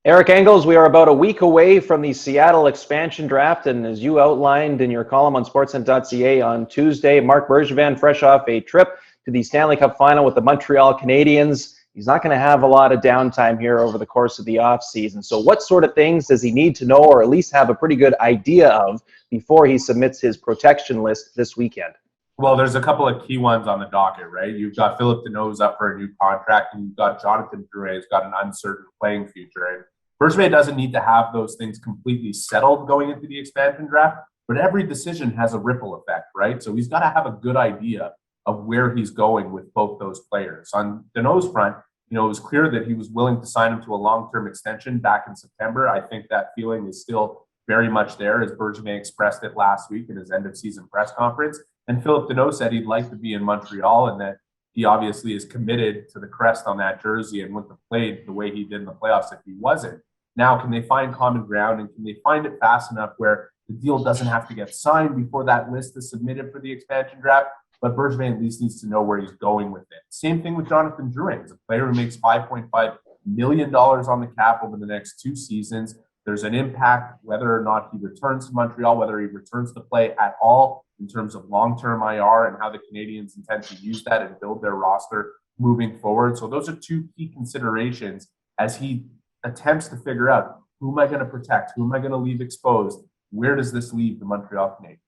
Eric Engels, we are about a week away from the Seattle expansion draft, and as you outlined in your column on Sportsnet.ca on Tuesday, Marc Bergevin, fresh off a trip to the Stanley Cup final with the Montreal Canadiens, he's not going to have a lot of downtime here over the course of the offseason. So what sort of things does he need to know, or at least have a pretty good idea of, before he submits his protection list this weekend? Well, there's a couple of key ones on the docket, right? You've got Phillip Danault who's up for a new contract, and you've got Jonathan Drouin who's got an uncertain playing future. And Bergevin doesn't need to have those things completely settled going into the expansion draft, but every decision has a ripple effect, right? So he's got to have a good idea of where he's going with both those players. On Danault's front, it was clear that he was willing to sign him to a long-term extension back in September. I think that feeling is still very much there, as Bergevin expressed it last week in his end-of-season press conference. And Phillip Danault said he'd like to be in Montreal, and that he obviously is committed to the crest on that jersey and wouldn't have played the way he did in the playoffs if he wasn't. Now, can they find common ground, and can they find it fast enough where the deal doesn't have to get signed before that list is submitted for the expansion draft? But Bergevin at least needs to know where he's going with it. Same thing with Jonathan Drouin. He's a player who makes $5.5 million on the cap over the next 2 seasons. There's an impact whether or not he returns to Montreal, whether he returns to play at all in terms of long-term IR and how the Canadiens intend to use that and build their roster moving forward. So those are 2 key considerations as he attempts to figure out, who am I going to protect? Who am I going to leave exposed? Where does this leave the Montreal Canadiens?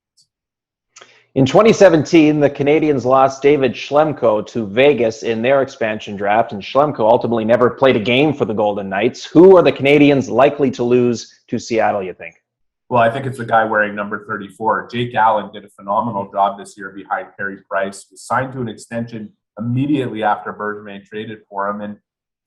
In 2017, the Canadiens lost David Schlemko to Vegas in their expansion draft, and Schlemko ultimately never played a game for the Golden Knights. Who are the Canadiens likely to lose to Seattle, you think? Well, I think it's the guy wearing number 34. Jake Allen did a phenomenal job this year behind Carey Price. Was signed to an extension immediately after Bergevin traded for him, and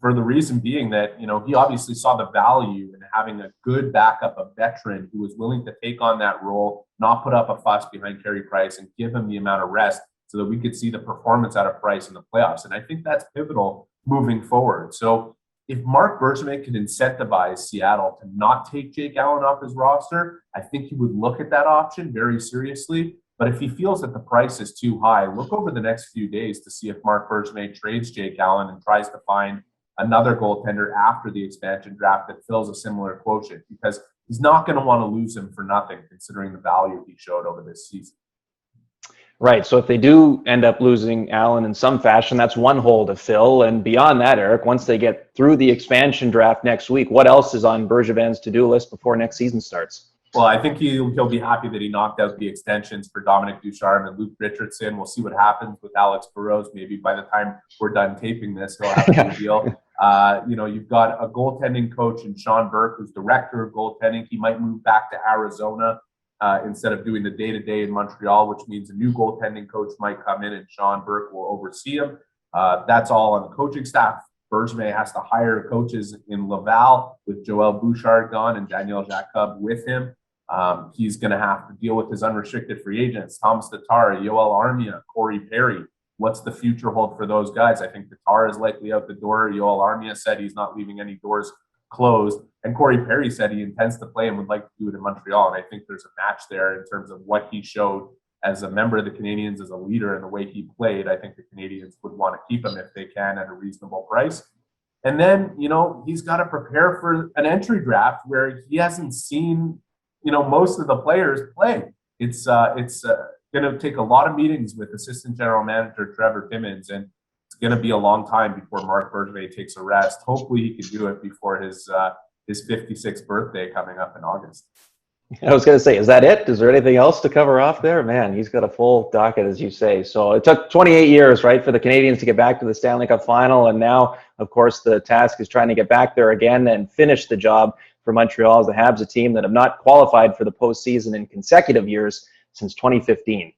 for the reason being that, he obviously saw the value in having a good backup, a veteran who was willing to take on that role, not put up a fuss behind Carey Price, and give him the amount of rest so that we could see the performance out of Price in the playoffs. And I think that's pivotal moving forward. So if Marc Bergevin can incentivize Seattle to not take Jake Allen off his roster, I think he would look at that option very seriously. But if he feels that the price is too high, look over the next few days to see if Marc Bergevin trades Jake Allen and tries to find another goaltender after the expansion draft that fills a similar quotient, because he's not going to want to lose him for nothing, considering the value he showed over this season. Right. So if they do end up losing Allen in some fashion, that's one hole to fill. And beyond that, Eric, once they get through the expansion draft next week, what else is on Bergevin's to-do list before next season starts? Well, I think he'll be happy that he knocked out the extensions for Dominic Ducharme and Luke Richardson. We'll see what happens with Alex Burrows. Maybe by the time we're done taping this, he'll have a new deal. You've got a goaltending coach in Sean Burke, who's director of goaltending. He might move back to Arizona instead of doing the day-to-day in Montreal, which means a new goaltending coach might come in and Sean Burke will oversee him. That's all on the coaching staff. Bergevin has to hire coaches in Laval with Joel Bouchard gone and Daniel Jacob with him. He's going to have to deal with his unrestricted free agents, Thomas Tatar, Yoel Armia, Corey Perry. What's the future hold for those guys? I think Tatar is likely out the door. Yoel Armia said he's not leaving any doors closed. And Corey Perry said he intends to play and would like to do it in Montreal. And I think there's a match there in terms of what he showed as a member of the Canadiens, as a leader, and the way he played. I think the Canadiens would want to keep him if they can at a reasonable price. And then, he's got to prepare for an entry draft where he hasn't seen, most of the players play. It's going to take a lot of meetings with assistant general manager Trevor Timmins, and it's going to be a long time before Marc Bergevin takes a rest. Hopefully he can do it before his 56th birthday coming up in August. I was going to say, is that it? Is there anything else to cover off there? Man, he's got a full docket, as you say. So it took 28 years, right, for the Canadiens to get back to the Stanley Cup final. And now, of course, the task is trying to get back there again and finish the job for Montreal, as the Habs, a team that have not qualified for the postseason in consecutive years since 2015.